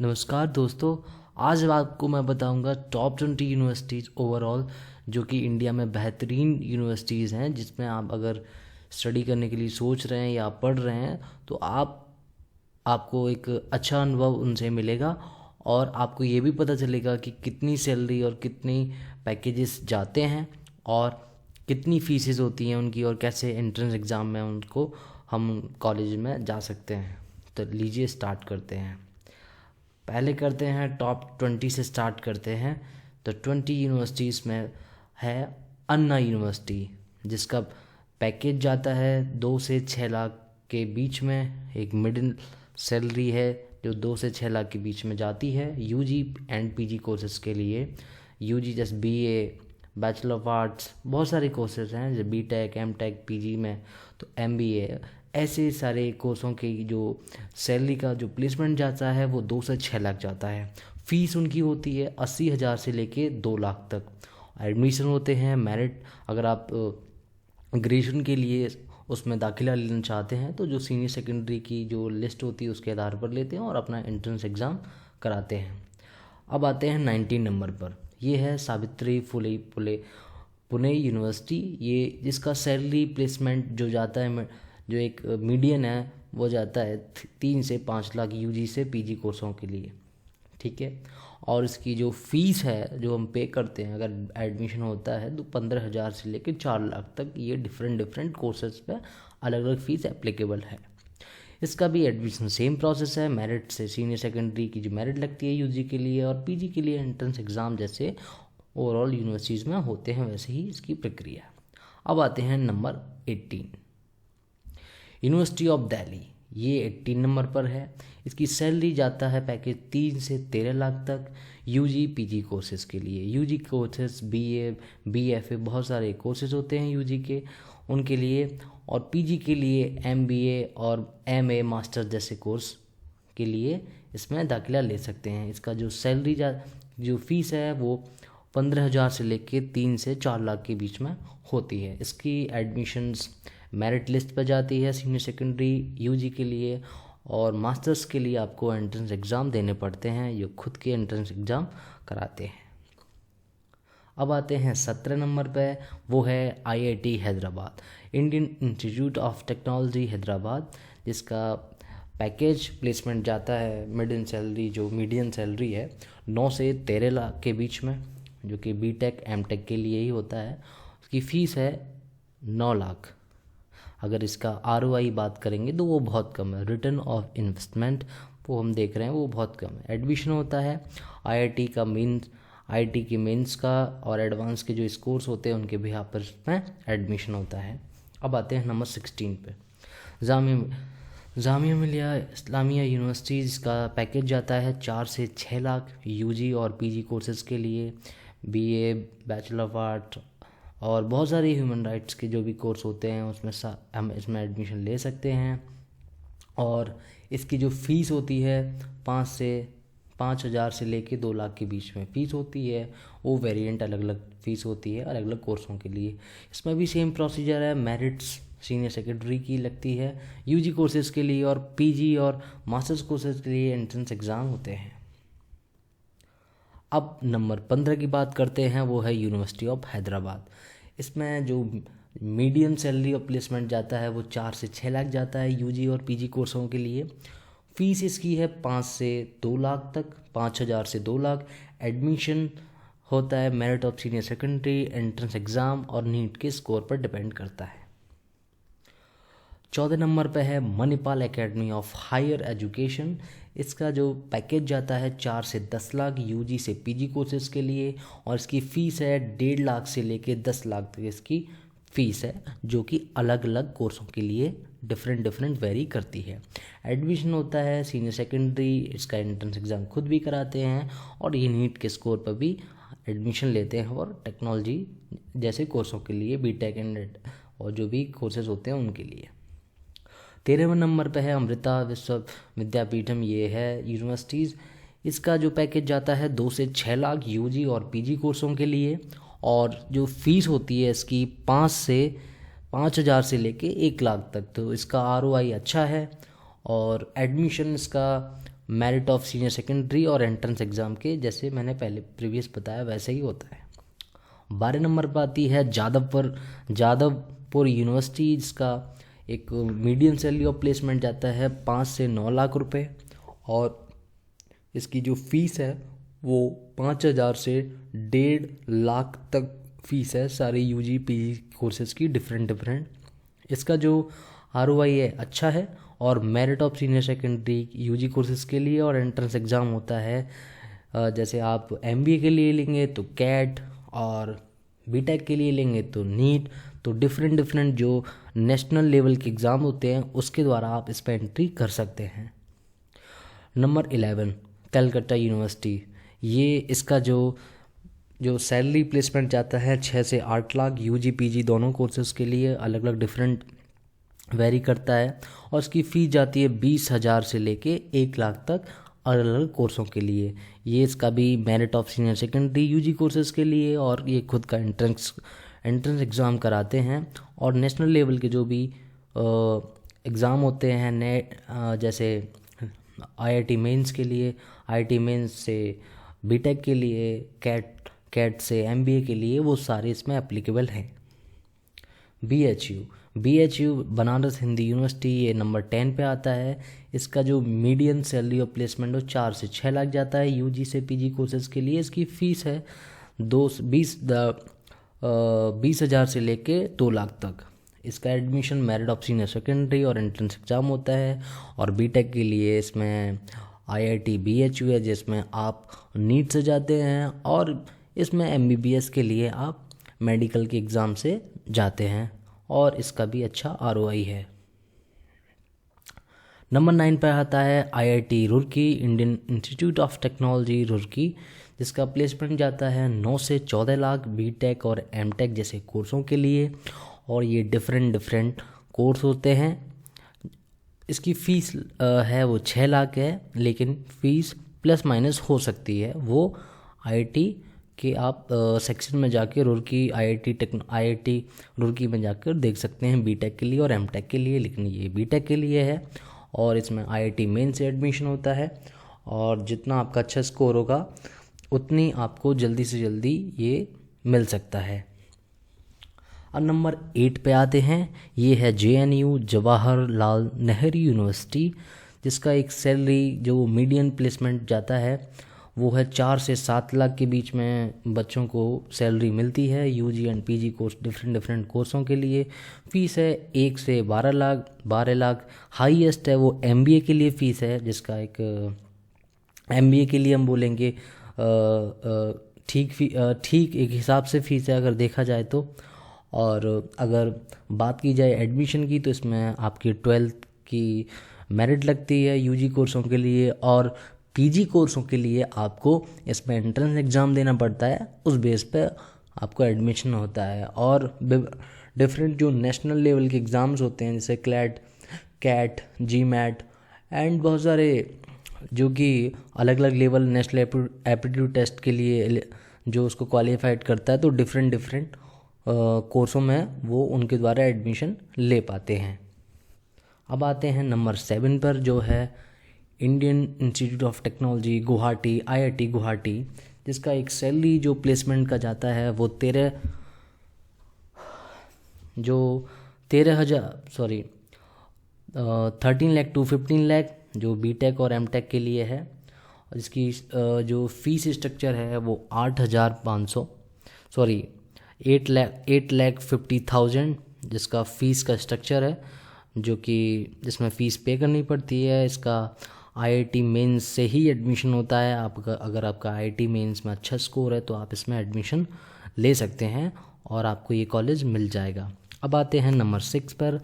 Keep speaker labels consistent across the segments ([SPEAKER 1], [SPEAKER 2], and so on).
[SPEAKER 1] नमस्कार दोस्तों। आज आपको मैं बताऊंगा टॉप 20 यूनिवर्सिटीज़ ओवरऑल जो कि इंडिया में बेहतरीन यूनिवर्सिटीज़ हैं, जिसमें आप अगर स्टडी करने के लिए सोच रहे हैं या पढ़ रहे हैं तो आपको एक अच्छा अनुभव उनसे मिलेगा और आपको ये भी पता चलेगा कि कितनी सैलरी और कितनी पैकेजेस जाते हैं और कितनी फीसेस होती हैं उनकी और कैसे एंट्रेंस एग्ज़ाम में उनको हम कॉलेज में जा सकते हैं। तो लीजिए स्टार्ट करते हैं। पहले करते हैं टॉप 20 से स्टार्ट करते हैं। तो 20 यूनिवर्सिटीज़ में है अन्ना यूनिवर्सिटी, जिसका पैकेज जाता है 2 से 6 लाख के बीच में। एक मिडिल सैलरी है जो 2 से 6 लाख के बीच में जाती है यूजी एंड पीजी कोर्सेज के लिए। यूजी जैसे बीए, बैचलर ऑफ आर्ट्स, बहुत सारे कोर्सेज हैं जैसे बीटेक, एमटेक, पीजी में तो एमबीए, ऐसे सारे कोर्सों की जो सैलरी का जो प्लेसमेंट जाता है वो 2 से 6 लाख जाता है। फ़ीस उनकी होती है 80,000 से लेके 2 लाख तक। एडमिशन होते हैं मेरिट, अगर आप ग्रेजुएशन के लिए उसमें दाखिला लेना चाहते हैं तो जो सीनियर सेकेंडरी की जो लिस्ट होती है उसके आधार पर लेते हैं और अपना एंट्रेंस एग्ज़ाम कराते हैं। अब आते हैं 19 नंबर पर। ये है सावित्री फुले पुणे यूनिवर्सिटी। ये जिसका सैलरी प्लेसमेंट जो जाता है, जो एक मीडियन है वो जाता है 3 से 5 लाख यूजी से पीजी कोर्सों के लिए, ठीक है। और इसकी जो फ़ीस है जो हम पे करते हैं अगर एडमिशन होता है तो 15,000 से लेकर 4 लाख तक ये डिफरेंट कोर्सेज पे अलग अलग फ़ीस एप्लीकेबल है। इसका भी एडमिशन सेम प्रोसेस है, मेरिट से सीनियर सेकेंडरी की जो मेरिट लगती है यूजी के लिए और पीजी के लिए एंट्रेंस एग्ज़ाम जैसे ओवरऑल यूनिवर्सिटीज़ में होते हैं वैसे ही इसकी प्रक्रिया। अब आते हैं नंबर 18, यूनिवर्सिटी ऑफ दिल्ली। ये 18 नंबर पर है। इसकी सैलरी जाता है पैकेज 3 से 13 लाख तक यूजी पीजी कोर्सेज़ के लिए। यूजी कोर्सेज़ बीए, बीएफए, बहुत सारे कोर्सेज़ होते हैं यूजी के उनके लिए, और पीजी के लिए एमबीए और एमए मास्टर जैसे कोर्स के लिए इसमें दाखिला ले सकते हैं। इसका जो सैलरी जो फीस है वो 15,000 से लेके 3 से 4 लाख के बीच में होती है। इसकी एडमिशन्स मेरिट लिस्ट पर जाती है सीनियर सेकेंडरी यूजी के लिए, और मास्टर्स के लिए आपको एंट्रेंस एग्ज़ाम देने पड़ते हैं, जो खुद के एंट्रेंस एग्ज़ाम कराते हैं। अब आते हैं 17 नंबर पे, वो है IIT Hyderabad, Indian institute of technology Hyderabad, जिसका पैकेज प्लेसमेंट जाता है मीडियन सैलरी है 9 से 13 लाख के बीच में, जो कि बीटेक एमटेक के लिए ही होता है। उसकी फ़ीस है 9 लाख। अगर इसका आरओआई बात करेंगे तो वो बहुत कम है, रिटर्न ऑफ इन्वेस्टमेंट वो हम देख रहे हैं वो बहुत कम है। एडमिशन होता है आईआईटी के मेंस का और एडवांस के जो स्कोर्स होते हैं उनके भी पर में एडमिशन होता है। अब आते हैं नंबर 16 पे, जामिया मिलिया इस्लामिया यूनिवर्सिटीज़ का पैकेज जाता है 4 से 6 लाख यूजी और पीजी कोर्सेज़ के लिए। बीए, बैचलर ऑफ आर्ट और बहुत सारे ह्यूमन राइट्स के जो भी कोर्स होते हैं उसमें हम इसमें एडमिशन ले सकते हैं। और इसकी जो फ़ीस होती है 5,000 से लेके 2 लाख के बीच में फ़ीस होती है। वो वेरिएंट अलग अलग फ़ीस होती है अलग अलग कोर्सों के लिए। इसमें भी सेम प्रोसीजर है, मेरिट्स सीनियर सेकेंडरी की लगती है यूजी कोर्सेज़ के लिए, और पीजी और मास्टर्स कोर्सेज़ के लिए एंट्रेंस एग्ज़ाम होते हैं। अब नंबर 15 की बात करते हैं, वो है यूनिवर्सिटी ऑफ हैदराबाद। इसमें जो मीडियम सैलरी ऑफ प्लेसमेंट जाता है वो 4 से 6 लाख जाता है यूजी और पीजी कोर्सों के लिए। फ़ीस इसकी है 5 से 2 लाख तक, 5,000 से 2 लाख। एडमिशन होता है merit of senior secondary, entrance exam और नीट के स्कोर पर डिपेंड करता है। 14 नंबर पे है Manipal Academy of Higher Education. इसका जो पैकेज जाता है 4 से 10 लाख यूजी से पीजी कोर्सेज के लिए, और इसकी फ़ीस है 1.5 लाख से लेके 10 लाख तक इसकी फ़ीस है, जो कि अलग अलग कोर्सों के लिए डिफरेंट वेरी करती है। एडमिशन होता है सीनियर सेकेंडरी, इसका एंट्रेंस एग्ज़ाम खुद भी कराते हैं और ये नीट के स्कोर पर भी एडमिशन लेते हैं, और टेक्नोलॉजी जैसे कोर्सों के लिए बीटेक एंड और जो भी कोर्सेज होते हैं उनके लिए। 13वें नंबर पे है अमृता विश्व विद्यापीठम। ये है यूनिवर्सिटीज़। इसका जो पैकेज जाता है 2 से 6 लाख यूजी और पीजी कोर्सों के लिए, और जो फ़ीस होती है इसकी 5,000 से लेके 1 लाख तक। तो इसका आरओआई अच्छा है, और एडमिशन इसका मेरिट ऑफ सीनियर सेकेंडरी और एंट्रेंस एग्ज़ाम के, जैसे मैंने पहले प्रीवियस बताया वैसे ही होता है। 12 नंबर पर आती है जादवपुर यूनिवर्सिटी, जिसका एक मीडियम सैलरी ऑफ प्लेसमेंट जाता है 5 से 9 लाख रुपए, और इसकी जो फीस है वो 5,000 से 1.5 लाख तक फीस है सारी यूजी पीजी कोर्सेज़ की डिफरेंट। इसका जो ROI है अच्छा है, और merit of senior secondary UG courses के लिए और एंट्रेंस एग्ज़ाम होता है, जैसे आप MBA के लिए लेंगे तो कैट, और BTech के लिए लेंगे तो नीट। तो डिफरेंट जो नेशनल लेवल के एग्ज़ाम होते हैं उसके द्वारा आप इस पर एंट्री कर सकते हैं। नंबर 11 कलकत्ता यूनिवर्सिटी, ये इसका जो सैलरी प्लेसमेंट जाता है 6 से 8 लाख, UG PG दोनों कोर्सेज़ के लिए, अलग अलग डिफरेंट वेरी करता है, और इसकी फ़ीस जाती है 20,000 से लेके 1 लाख तक अलग अलग कोर्सों के लिए। ये इसका भी merit of senior secondary UG courses के लिए, और ये खुद का एंट्रेंस एग्ज़ाम कराते हैं, और नेशनल लेवल के जो भी एग्ज़ाम होते हैं जैसे IIT मेंस के लिए, IIT मेंस से BTech के लिए, कैट से MBA के लिए, वो सारे इसमें एप्लीकेबल हैं। BHU बनारस हिंदी यूनिवर्सिटी, ये नंबर 10 पे आता है। इसका जो मीडियम सैलरी ऑफ प्लेसमेंट हो 4 से 6 लाख जाता है UG से PG कोर्सेज़ के लिए। इसकी फ़ीस है 20,000 से लेके 2 लाख तक। इसका admission merit of senior secondary और एंट्रेंस एग्ज़ाम होता है, और BTech के लिए इसमें IIT BHU है, जिसमें आप नीट से जाते हैं, और इसमें MBBS के लिए आप मेडिकल के एग्ज़ाम से जाते हैं, और इसका भी अच्छा ROI है। नंबर 9 पर आता है IIT Roorkee, Indian institute of technology Roorkee, जिसका प्लेसमेंट जाता है 9 से 14 लाख BTech और MTech जैसे कोर्सों के लिए, और ये डिफरेंट कोर्स होते हैं। इसकी फ़ीस है वो 6 लाख है, लेकिन फ़ीस प्लस माइनस हो सकती है, वो IIT कि आप सेक्शन में जाके रुड़की IIT रुड़की में जाकर देख सकते हैं BTech के लिए और MTech के लिए, लेकिन ये BTech के लिए है, और इसमें IIT मेन से एडमिशन होता है, और जितना आपका अच्छा स्कोर होगा उतनी आपको जल्दी से जल्दी ये मिल सकता है। अब नंबर 8 पे आते हैं, ये है JNU जवाहरलाल नेहरू यूनिवर्सिटी, जिसका एक सैलरी जो मीडियम प्लेसमेंट जाता है वो है 4 से 7 लाख के बीच में बच्चों को सैलरी मिलती है UG and PG course different कोर्सों के लिए। फ़ीस है 1 से 12 लाख। हाईएस्ट है वो MBA के लिए फ़ीस है, जिसका एक MBA के लिए हम बोलेंगे ठीक एक हिसाब से फ़ीस है अगर देखा जाए तो। और अगर बात की जाए एडमिशन की, तो इसमें आपकी 12th की मेरिट लगती है UG कोर्सों के लिए, और PG कोर्सों के लिए आपको इसमें एंट्रेंस एग्ज़ाम देना पड़ता है, उस बेस पे आपको एडमिशन होता है। और डिफरेंट जो नेशनल लेवल के एग्ज़ाम्स होते हैं जैसे कैट GMAT एंड बहुत सारे जो कि अलग अलग लेवल नेशनल एप्टीट्यूड टेस्ट के लिए जो उसको क्वालिफाइड करता है, तो डिफरेंट कोर्सों में वो उनके द्वारा एडमिशन ले पाते हैं। अब आते हैं नंबर 7 पर, जो है Indian institute of technology Guwahati IIT Guwahati, जिसका एक सैलरी जो प्लेसमेंट का जाता है वो 13 लाख टू 15 लाख जो BTech और MTech के लिए है। और इसकी जो फीस स्ट्रक्चर है वो 8,50,000 जिसका फ़ीस का स्ट्रक्चर है, जो कि जिसमें फ़ीस पे करनी पड़ती है। इसका IIT मेंस से ही एडमिशन होता है। अगर आपका IIT मेंस में अच्छा स्कोर है तो आप इसमें एडमिशन ले सकते हैं और आपको ये कॉलेज मिल जाएगा। अब आते हैं नंबर 6 पर,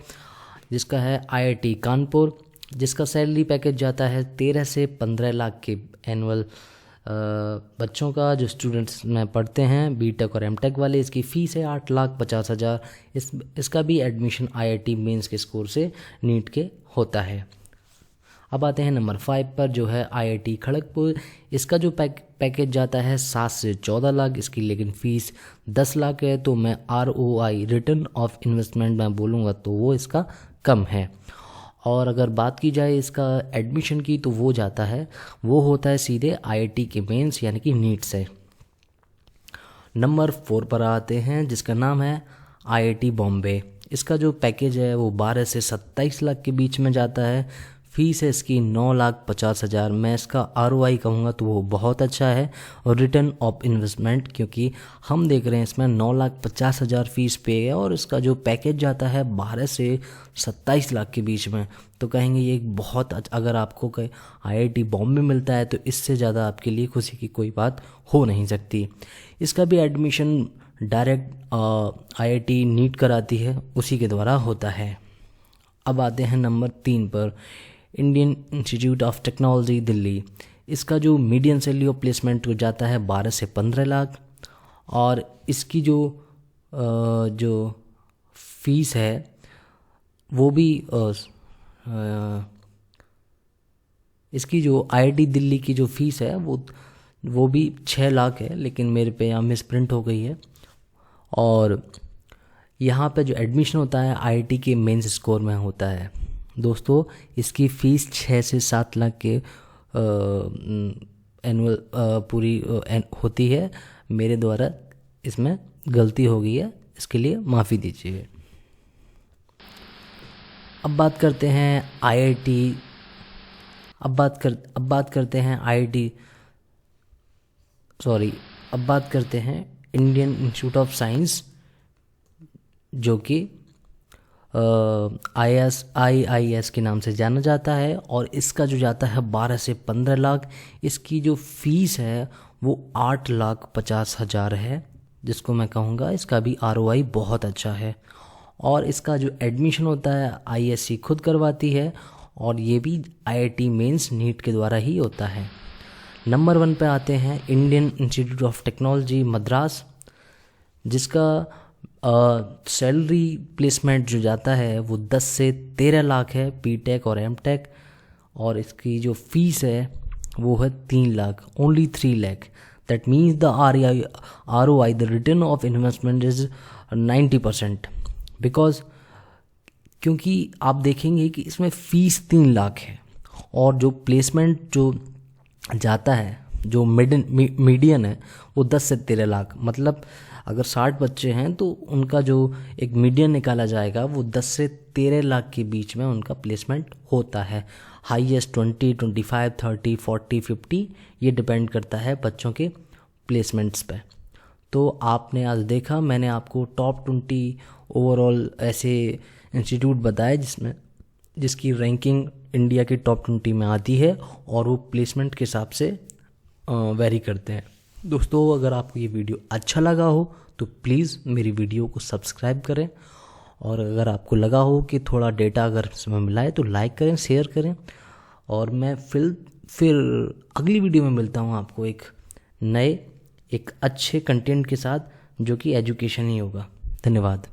[SPEAKER 1] जिसका है IIT कानपुर, जिसका सैलरी पैकेज जाता है 13 से 15 लाख के एनुअल बच्चों का जो स्टूडेंट्स में पढ़ते हैं BTech और MTech वाले। इसकी फ़ीस है 8,50,000। इसका भी एडमिशन IIT मेंस के स्कोर से नीट के होता है। अब आते हैं नंबर 5 पर, जो है IIT खड़गपुर। इसका जो पैकेज जाता है 7 से 14 लाख, इसकी लेकिन फ़ीस 10 लाख है। तो मैं ROI रिटर्न ऑफ इन्वेस्टमेंट में बोलूँगा तो वो इसका कम है। और अगर बात की जाए इसका एडमिशन की तो वो होता है सीधे आईआईटी के मेंस यानी कि नीट से। नंबर 4 पर आते हैं जिसका नाम है आईआईटी बॉम्बे। इसका जो पैकेज है वो 12 से 27 लाख के बीच में जाता है। फीस है इसकी 9,50,000। मैं इसका आरओआई कहूँगा तो वो बहुत अच्छा है, और रिटर्न ऑफ इन्वेस्टमेंट, क्योंकि हम देख रहे हैं इसमें 9,50,000 फीस पे है और इसका जो पैकेज जाता है 12 से 27 लाख के बीच में, तो कहेंगे ये एक बहुत अगर आपको कहीं आईआईटी बॉम्बे मिलता है तो इससे ज़्यादा आपके लिए खुशी की कोई बात हो नहीं सकती। इसका भी एडमिशन डायरेक्ट आईआईटी नीट कराती है, उसी के द्वारा होता है। अब आते हैं नंबर 3 पर, Indian institute of technology Delhi. इसका जो मीडियन सैलरी ऑफ प्लेसमेंट जाता है 12 से 15 लाख, और इसकी जो फीस है वो भी इसकी जो आईआईटी दिल्ली की जो फीस है वो भी 6 लाख है, लेकिन मेरे पे यहाँ मिस प्रिंट हो गई है। और यहाँ पे जो एडमिशन होता है आईआईटी के मेंस स्कोर में होता है। दोस्तों इसकी फ़ीस 6 से 7 लाख के एनुअल पूरी होती है। मेरे द्वारा इसमें गलती हो गई है, इसके लिए माफ़ी दीजिए। अब बात करते हैं आईआईटी अब बात करते हैं इंडियन इंस्टीट्यूट ऑफ साइंस, जो कि IIS के नाम से जाना जाता है, और इसका जो जाता है 12 से 15 लाख। इसकी जो फीस है वो 8,50,000 है, जिसको मैं कहूँगा इसका भी ROI बहुत अच्छा है। और इसका जो एडमिशन होता है ISC खुद करवाती है, और ये भी IIT मेंस नीट के द्वारा ही होता है। नंबर 1 पे आते हैं Indian institute of technology Madras, जिसका सैलरी प्लेसमेंट जो जाता है वो 10 से 13 लाख है, बीटेक और एमटेक। और इसकी जो फीस है वो है 3 lakh, only 3 lakh. That means the ROI the return of investment is 90%, because क्योंकि आप देखेंगे कि इसमें फ़ीस 3 लाख है, और जो प्लेसमेंट जो जाता है जो मीडियन है वो 10 से 13 लाख। मतलब अगर 60 बच्चे हैं तो उनका जो एक मीडियन निकाला जाएगा वो 10 से 13 लाख के बीच में उनका प्लेसमेंट होता है। हाईएस्ट 20, 25, 30, 40, 50 ये डिपेंड करता है बच्चों के प्लेसमेंट्स पे। तो आपने आज देखा, मैंने आपको टॉप 20 ओवरऑल ऐसे इंस्टीट्यूट बताए जिसकी रैंकिंग इंडिया के टॉप 20 में आती है, और वो प्लेसमेंट के हिसाब से वेरी करते हैं। दोस्तों अगर आपको ये वीडियो अच्छा लगा हो तो प्लीज़ मेरी वीडियो को सब्सक्राइब करें, और अगर आपको लगा हो कि थोड़ा डेटा अगर इसमें मिला है तो लाइक करें, शेयर करें। और मैं फिर अगली वीडियो में मिलता हूँ आपको एक अच्छे कंटेंट के साथ, जो कि एजुकेशन ही होगा। धन्यवाद।